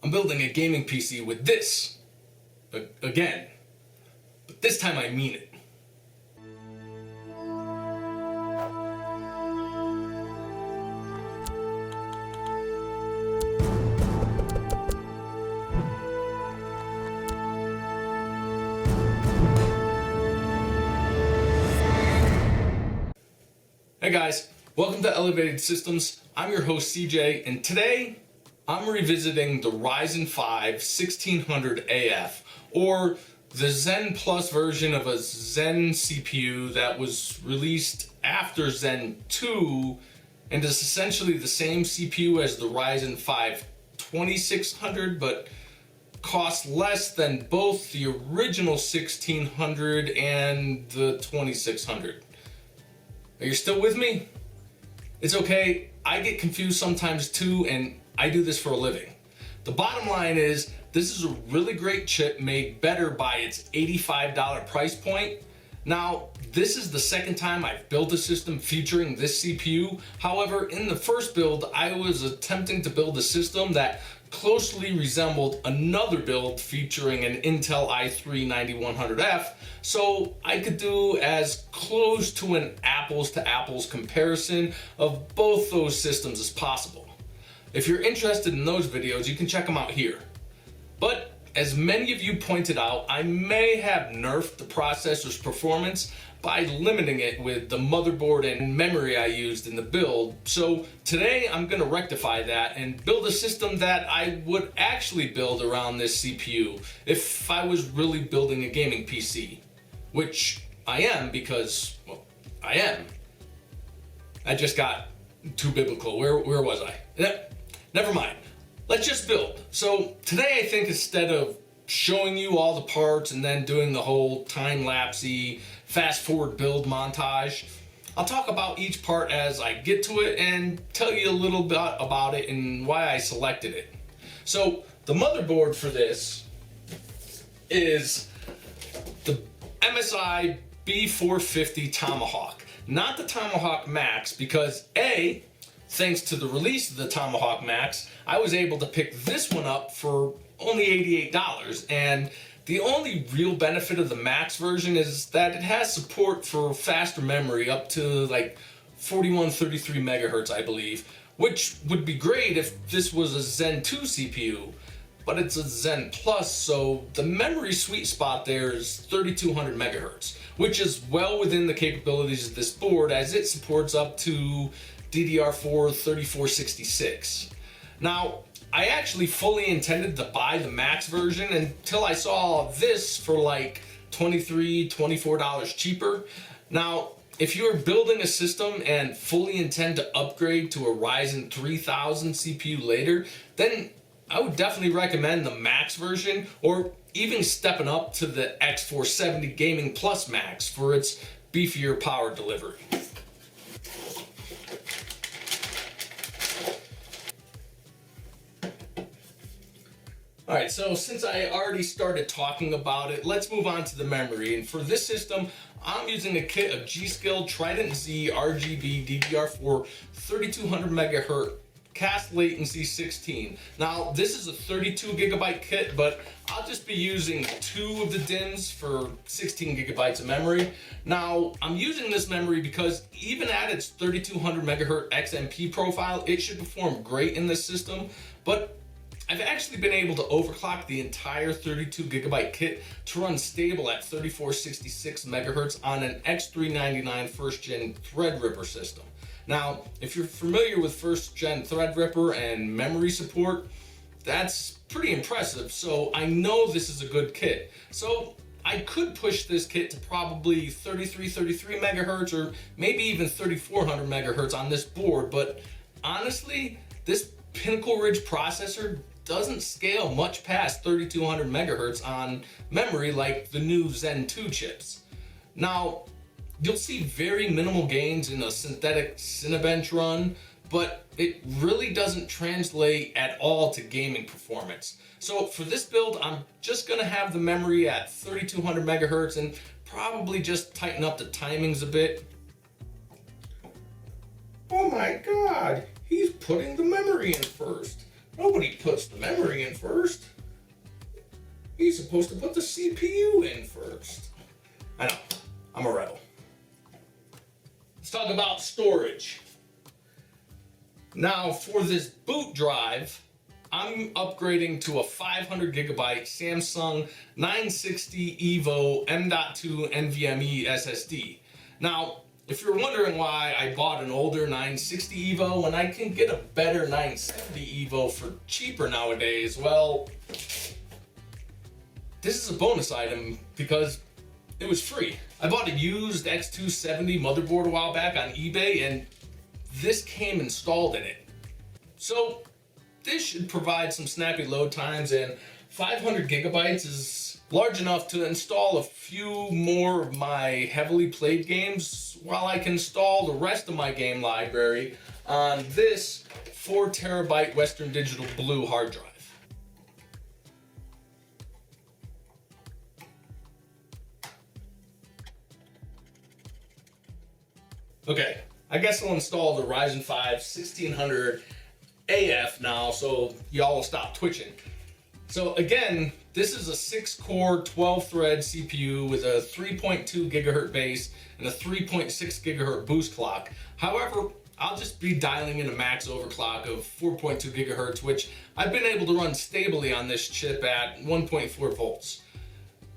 I'm building a gaming PC with this. Again. But this time I mean it. Hey guys, welcome to Elevated Systems. I'm your host CJ, and today I'm revisiting the Ryzen 5 1600 AF, or the Zen Plus version of a Zen CPU that was released after Zen 2 and is essentially the same CPU as the Ryzen 5 2600, but costs less than both the original 1600 and the 2600. Are you still with me? It's okay, I get confused sometimes too, and I do this for a living. The bottom line is, this is a really great chip made better by its $85 price point. Now, this is the second time I've built a system featuring this CPU. However, in the first build, I was attempting to build a system that closely resembled another build featuring an Intel i3-9100F, so I could do as close to an apples to apples comparison of both those systems as possible. If you're interested in those videos, you can check them out here. But as many of you pointed out, I may have nerfed the processor's performance by limiting it with the motherboard and memory I used in the build. So today I'm going to rectify that and build a system that I would actually build around this CPU if I was really building a gaming PC. Which I am, because, well, I am. I just got too biblical. Where was I? Never mind. Let's just build. So today I think instead of showing you all the parts and then doing the whole time-lapsey fast forward build montage, I'll talk about each part as I get to it and tell you a little bit about it and why I selected it. So the motherboard for this is the MSI B450 Tomahawk. Not the Tomahawk Max, because A, thanks to the release of the Tomahawk Max, I was able to pick this one up for only $88, and the only real benefit of the Max version is that it has support for faster memory up to like 4133 megahertz, I believe, which would be great if this was a Zen 2 CPU, but it's a Zen Plus, so the memory sweet spot there is 3200 megahertz, which is well within the capabilities of this board as it supports up to DDR4 3466. Now, I actually fully intended to buy the Max version until I saw this for like $23, $24 cheaper. Now, if you're building a system and fully intend to upgrade to a Ryzen 3000 CPU later, then I would definitely recommend the Max version, or even stepping up to the X470 Gaming Plus Max for its beefier power delivery. Alright, so since I already started talking about it, let's move on to the memory. And for this system, I'm using a kit of G.Skill Trident Z RGB DDR4 3200 MHz cast latency 16. Now, this is a 32 gigabyte kit, but I'll just be using 2 of the DIMMs for 16 gigabytes of memory. Now, I'm using this memory because even at its 3200 MHz XMP profile, it should perform great in this system, but I've actually been able to overclock the entire 32 gigabyte kit to run stable at 3466 megahertz on an X399 first gen Threadripper system. Now, if you're familiar with first gen Threadripper and memory support, that's pretty impressive, so I know this is a good kit. So I could push this kit to probably 33 megahertz or maybe even 3400 megahertz on this board, but honestly, this Pinnacle Ridge processor doesn't scale much past 3200 megahertz on memory like the new Zen 2 chips. Now, you'll see very minimal gains in a synthetic Cinebench run, but it really doesn't translate at all to gaming performance. So for this build, I'm just gonna have the memory at 3200 megahertz and probably just tighten up the timings a bit. Oh my God, he's putting the memory in first. Nobody puts the memory in first. supposed to put the CPU in first. I know, I'm a rebel. Let's talk about storage. Now for this boot drive, I'm upgrading to a 500 gigabyte Samsung 960 EVO M.2 NVMe SSD. Now, if you're wondering why I bought an older 960 EVO when I can get a better 970 EVO for cheaper nowadays, well, this is a bonus item because it was free. I bought a used X270 motherboard a while back on eBay and this came installed in it. So this should provide some snappy load times, and 500 gigabytes is large enough to install a few more of my heavily played games while I can install the rest of my game library on this 4 terabyte Western Digital Blue hard drive. Okay, I guess I'll install the Ryzen 5 1600 AF now so y'all will stop twitching. So again, this is a 6-core, 12-thread CPU with a 3.2 gigahertz base and a 3.6 gigahertz boost clock. However, I'll just be dialing in a max overclock of 4.2 gigahertz, which I've been able to run stably on this chip at 1.4 volts.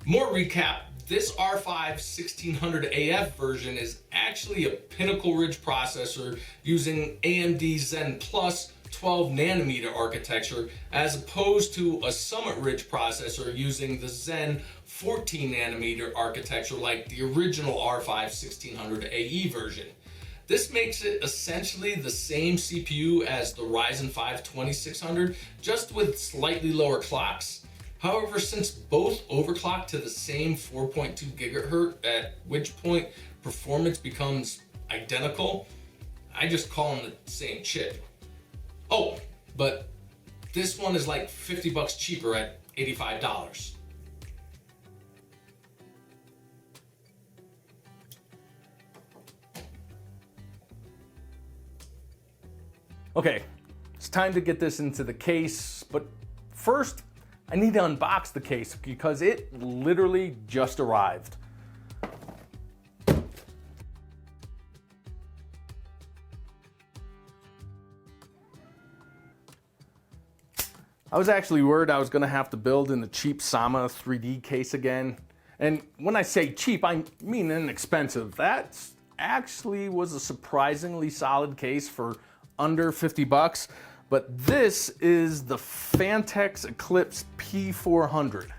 More recap, this R5 1600 AF version is actually a Pinnacle Ridge processor using AMD Zen Plus 12 nanometer architecture, as opposed to a Summit Ridge processor using the Zen 14 nanometer architecture like the original R5 1600 AE version. This makes it essentially the same CPU as the Ryzen 5 2600, just with slightly lower clocks. However, since both overclock to the same 4.2 gigahertz, at which point performance becomes identical, I just call them the same chip. Oh, but this one is like 50 bucks cheaper at $85. Okay, it's time to get this into the case, but first I need to unbox the case because it literally just arrived. I was actually worried I was gonna have to build in the cheap Sama 3D case again. And when I say cheap, I mean inexpensive. That actually was a surprisingly solid case for under 50 bucks. But this is the Fantex Eclipse P400.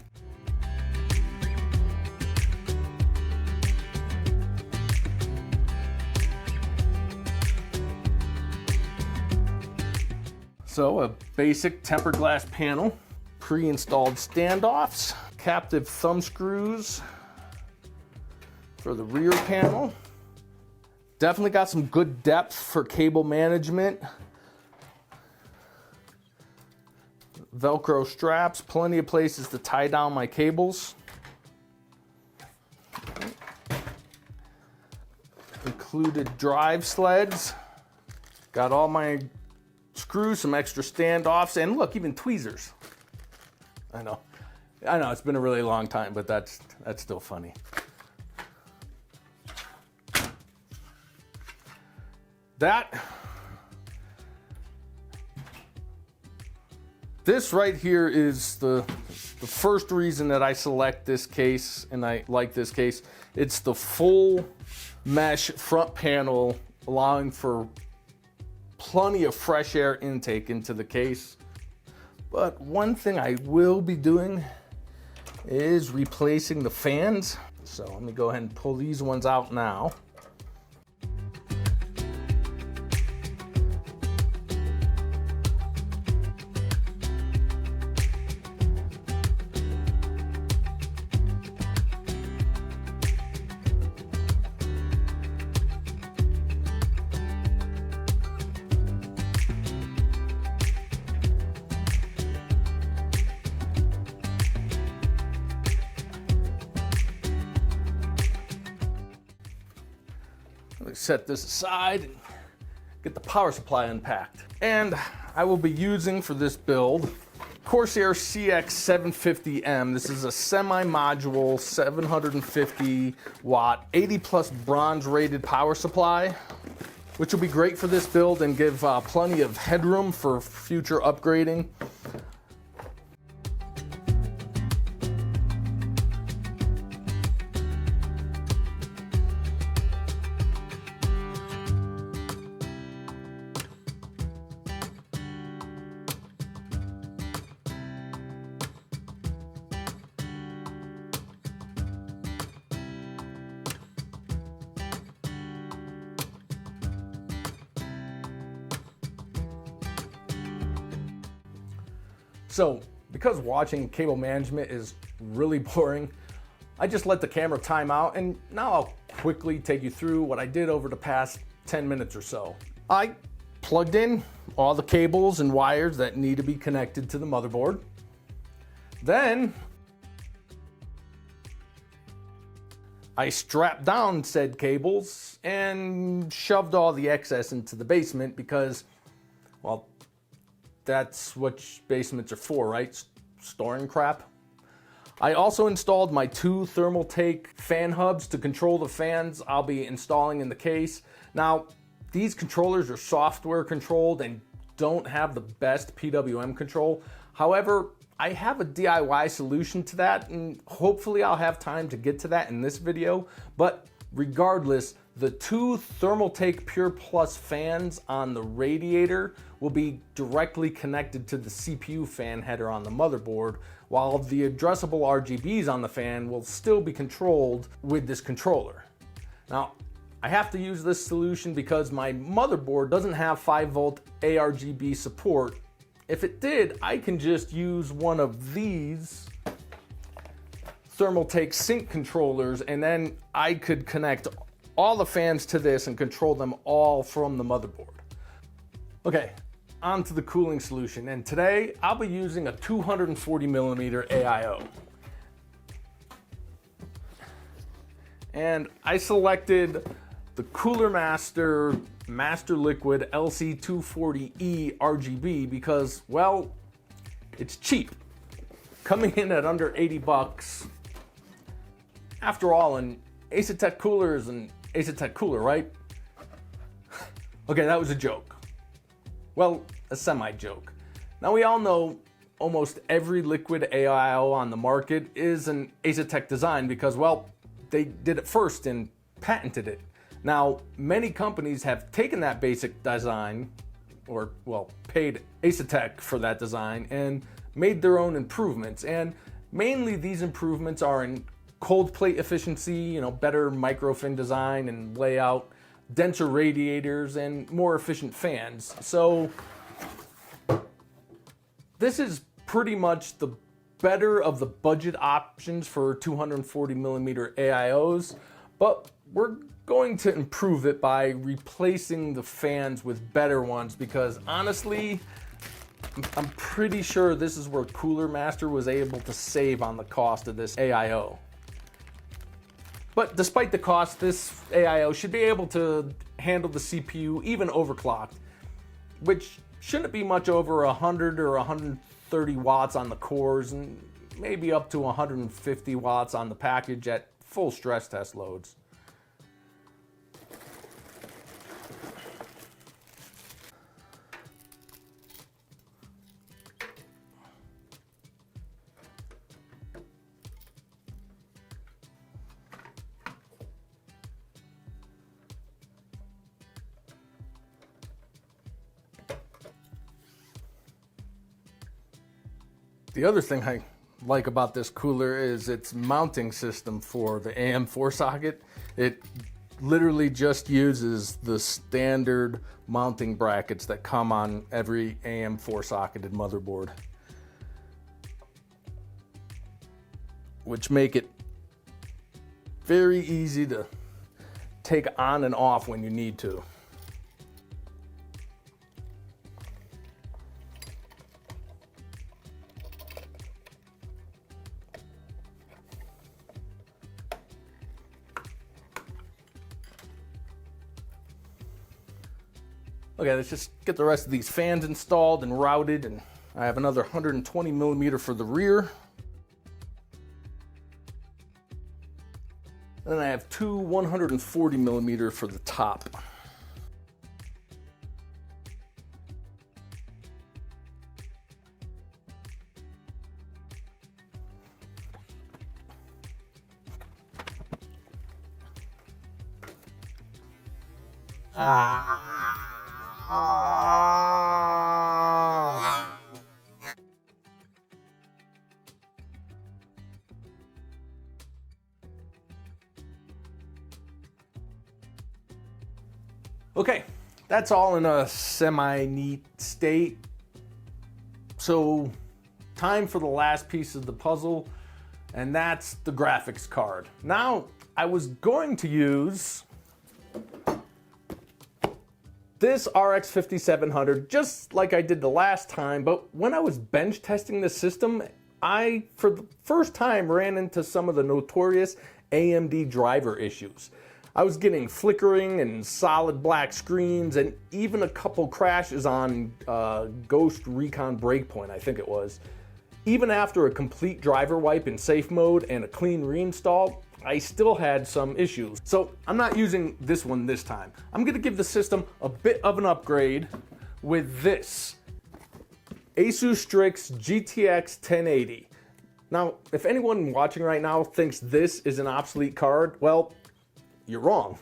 So a basic tempered glass panel, pre-installed standoffs, captive thumb screws for the rear panel. Definitely got some good depth for cable management. Velcro straps, plenty of places to tie down my cables. Included drive sleds. Got all my screws, some extra standoffs, and look, even tweezers. I know it's been a really long time, but that's still funny. This right here is the first reason that I select this case and I like this case. It's the full mesh front panel, allowing for plenty of fresh air intake into the case. But one thing I will be doing is replacing the fans. So let me go ahead and pull these ones out now. Set this aside and get the power supply unpacked. And I will be using for this build Corsair CX750M. This is a semi-module, 750 watt, 80 plus bronze rated power supply, which will be great for this build and give plenty of headroom for future upgrading. So, because watching cable management is really boring, I just let the camera time out, and now I'll quickly take you through what I did over the past 10 minutes or so. I plugged in all the cables and wires that need to be connected to the motherboard. Then I strapped down said cables and shoved all the excess into the basement because, well, that's what basements are for, right? Storing crap. I also installed my 2 Thermaltake fan hubs to control the fans I'll be installing in the case. Now, these controllers are software controlled and don't have the best PWM control. However, I have a DIY solution to that, and hopefully I'll have time to get to that in this video. But regardless, the 2 Thermaltake Pure Plus fans on the radiator will be directly connected to the CPU fan header on the motherboard, while the addressable RGBs on the fan will still be controlled with this controller. Now, I have to use this solution because my motherboard doesn't have 5-volt ARGB support. If it did, I can just use one of these Thermaltake sync controllers, and then I could connect all the fans to this and control them all from the motherboard. Okay, on to the cooling solution, and today I'll be using a 240mm AIO. And I selected the Cooler Master Master Liquid LC240E RGB because, well, it's cheap. Coming in at under 80 bucks. After all, an Asetek cooler is an Asetek cooler, right? Okay, that was a joke. Well, a semi-joke. Now, we all know almost every liquid AIO on the market is an Asetek design because, well, they did it first and patented it. Now, many companies have taken that basic design, or, well, paid Asetek for that design, and made their own improvements. And mainly these improvements are in cold plate efficiency, better microfin design and layout, denser radiators, and more efficient fans. So this is pretty much the better of the budget options for 240mm AIOs, but we're going to improve it by replacing the fans with better ones because honestly, I'm pretty sure this is where Cooler Master was able to save on the cost of this AIO. But despite the cost, this AIO should be able to handle the CPU even overclocked, which shouldn't be much over 100 or 130 watts on the cores and maybe up to 150 watts on the package at full stress test loads. The other thing I like about this cooler is its mounting system for the AM4 socket. It literally just uses the standard mounting brackets that come on every AM4 socketed motherboard, which make it very easy to take on and off when you need to. Okay, let's just get the rest of these fans installed and routed and I have another 120 millimeter for the rear. Then I have two 140 millimeter for the top. Okay, that's all in a semi-neat state. So, time for the last piece of the puzzle, and that's the graphics card. Now, I was going to use this RX 5700 just like I did the last time, but when I was bench testing the system, I, for the first time, ran into some of the notorious AMD driver issues. I was getting flickering and solid black screens and even a couple crashes on Ghost Recon Breakpoint, I think it was. Even after a complete driver wipe in safe mode and a clean reinstall, I still had some issues. So I'm not using this one this time. I'm gonna give the system a bit of an upgrade with this Asus Strix GTX 1080. Now, if anyone watching right now thinks this is an obsolete card, well, you're wrong.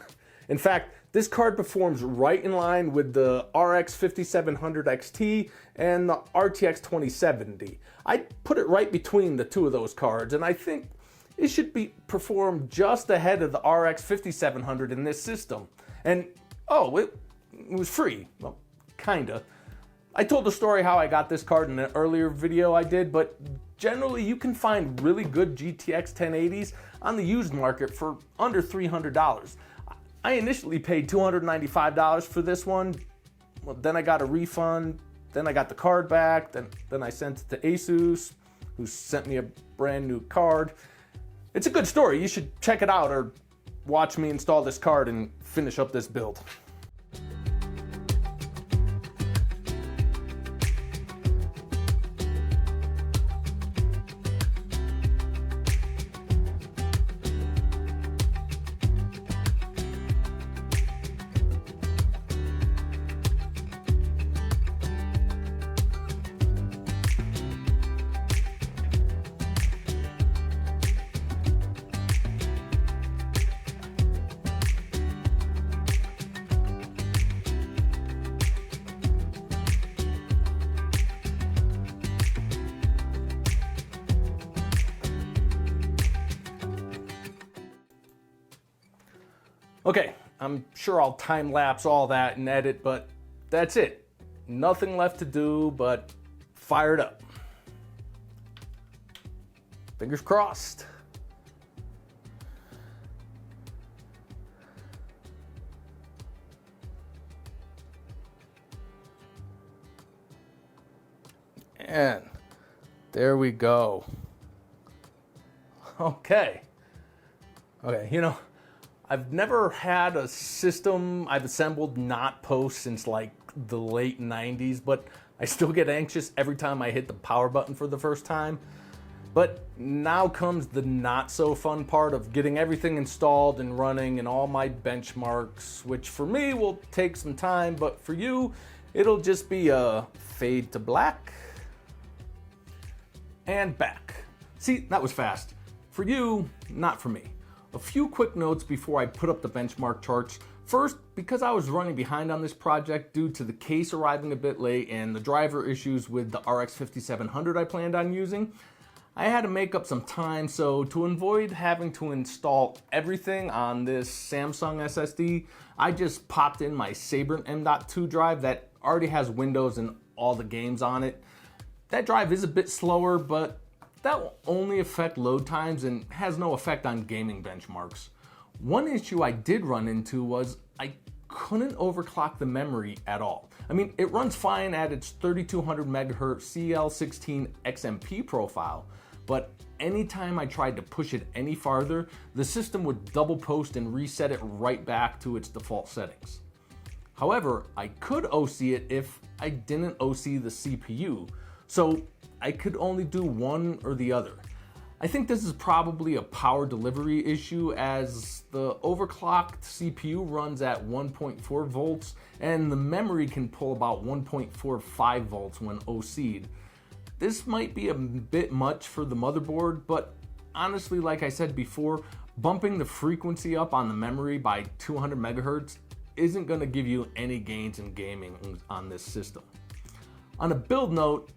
In fact, this card performs right in line with the RX 5700 XT and the RTX 2070. I'd put it right between the two of those cards, and I think it should be performed just ahead of the RX 5700 in this system. And, oh, it was free. Well, kinda. I told the story how I got this card in an earlier video I did, but generally you can find really good GTX 1080s on the used market for under $300. I initially paid $295 for this one, well, then I got a refund, then I got the card back, then I sent it to Asus, who sent me a brand new card. It's a good story, you should check it out or watch me install this card and finish up this build. Okay, I'm sure I'll time lapse all that and edit, but that's it. Nothing left to do but fire it up. Fingers crossed. And there we go. Okay, you know, I've never had a system I've assembled not post since like the late 90s, but I still get anxious every time I hit the power button for the first time. But now comes the not so fun part of getting everything installed and running and all my benchmarks, which for me will take some time, but for you, it'll just be a fade to black and back. See, that was fast. For you, not for me. A few quick notes before I put up the benchmark charts. First, because I was running behind on this project due to the case arriving a bit late and the driver issues with the RX 5700 I planned on using, I had to make up some time, so to avoid having to install everything on this Samsung SSD, I just popped in my Sabrent M.2 drive that already has Windows and all the games on it. That drive is a bit slower, but that will only affect load times and has no effect on gaming benchmarks. One issue I did run into was I couldn't overclock the memory at all. I mean, it runs fine at its 3200 megahertz CL16 XMP profile, but anytime I tried to push it any farther, the system would double post and reset it right back to its default settings. However, I could OC it if I didn't OC the CPU. so I could only do one or the other. I think this is probably a power delivery issue, as the overclocked CPU runs at 1.4 volts and the memory can pull about 1.45 volts when OC'd. This might be a bit much for the motherboard, but honestly, like I said before, bumping the frequency up on the memory by 200 megahertz isn't going to give you any gains in gaming on this system. On a build note,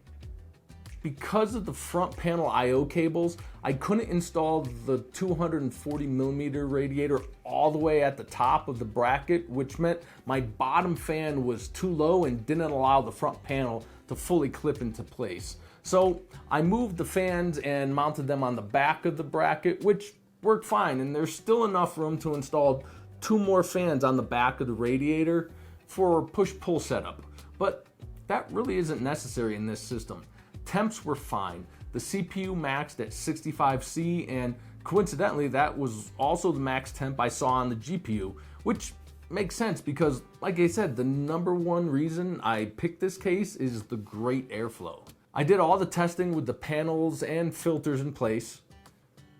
because of the front panel I/O cables, I couldn't install the 240mm radiator all the way at the top of the bracket, which meant my bottom fan was too low and didn't allow the front panel to fully clip into place. So I moved the fans and mounted them on the back of the bracket, which worked fine, and there's still enough room to install 2 more fans on the back of the radiator for push-pull setup. But that really isn't necessary in this system. Temps were fine. The CPU maxed at 65C, and coincidentally that was also the max temp I saw on the GPU, which makes sense because, like I said, the number one reason I picked this case is the great airflow. I did all the testing with the panels and filters in place.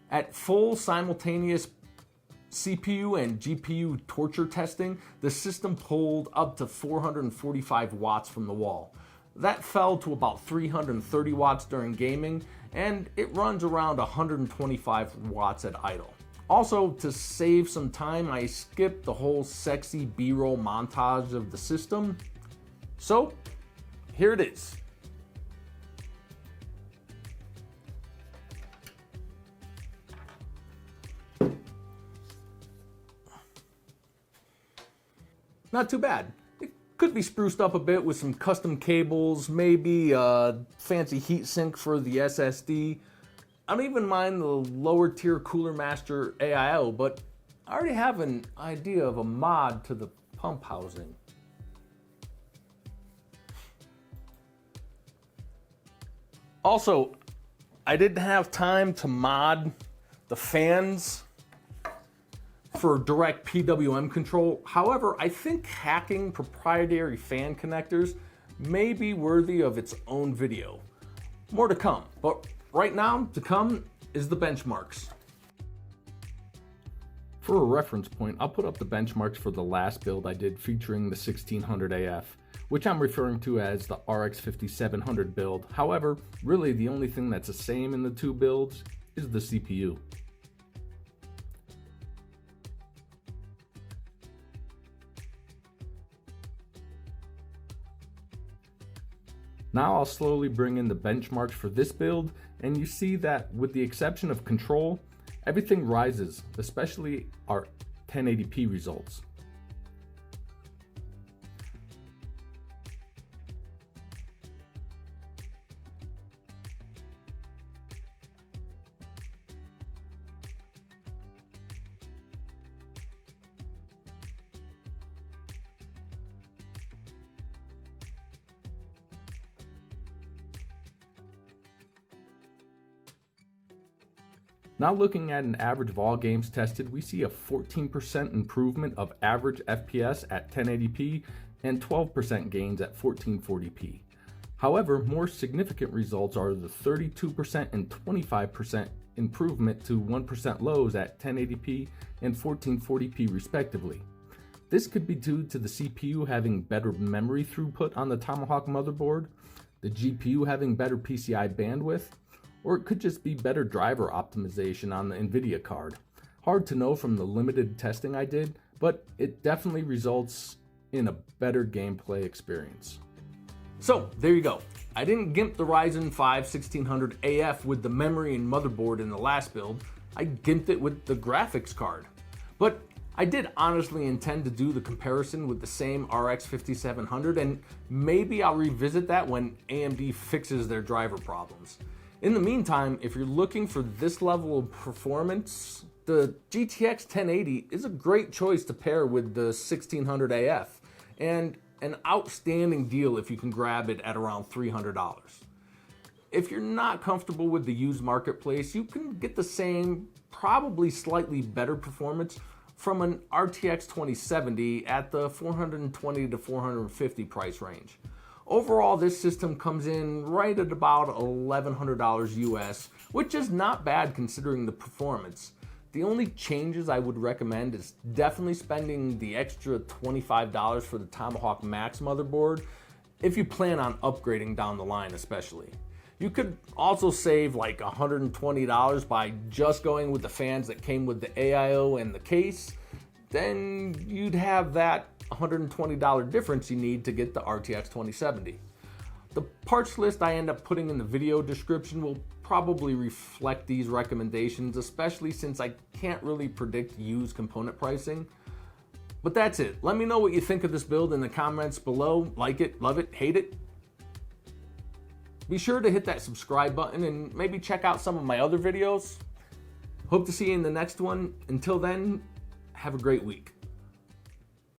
At full simultaneous CPU and GPU torture testing, the system pulled up to 445 watts from the wall. That fell to about 330 watts during gaming, and it runs around 125 watts at idle. Also, to save some time, I skipped the whole sexy B-roll montage of the system. So, here it is. Not too bad. It could be spruced up a bit with some custom cables, maybe a fancy heatsink for the SSD. I don't even mind the lower tier Cooler Master AIO, but I already have an idea of a mod to the pump housing. Also, I didn't have time to mod the fans for direct PWM control. However, I think hacking proprietary fan connectors may be worthy of its own video. More to come, but right now to come is the benchmarks. For a reference point, I'll put up the benchmarks for the last build I did featuring the 1600 AF, which I'm referring to as the RX 5700 build. However, really the only thing that's the same in the two builds is the CPU. Now I'll slowly bring in the benchmarks for this build, and you see that with the exception of control, everything rises, especially our 1080p results. Now looking at an average of all games tested, we see a 14% improvement of average FPS at 1080p and 12% gains at 1440p. However, more significant results are the 32% and 25% improvement to 1% lows at 1080p and 1440p respectively. This could be due to the CPU having better memory throughput on the Tomahawk motherboard, the GPU having better PCI bandwidth, or it could just be better driver optimization on the NVIDIA card. Hard to know from the limited testing I did, but it definitely results in a better gameplay experience. So there you go. I didn't gimp the Ryzen 5 1600 AF with the memory and motherboard in the last build. I gimped it with the graphics card. But I did honestly intend to do the comparison with the same RX 5700, and maybe I'll revisit that when AMD fixes their driver problems. In the meantime, if you're looking for this level of performance, the GTX 1080 is a great choice to pair with the 1600 AF, and an outstanding deal if you can grab it at around $300. If you're not comfortable with the used marketplace, you can get the same, probably slightly better performance from an RTX 2070 at the $420 to $450 price range. Overall, this system comes in right at about $1,100 US, which is not bad considering the performance. The only changes I would recommend is definitely spending the extra $25 for the Tomahawk Max motherboard, if you plan on upgrading down the line especially. You could also save like $120 by just going with the fans that came with the AIO and the case. Then you'd have that $120 difference you need to get the RTX 2070. The parts list I end up putting in the video description will probably reflect these recommendations, especially since I can't really predict used component pricing. But that's it. Let me know what you think of this build in the comments below. Like it, love it, hate it. Be sure to hit that subscribe button and maybe check out some of my other videos. Hope to see you in the next one. Until then, have a great week.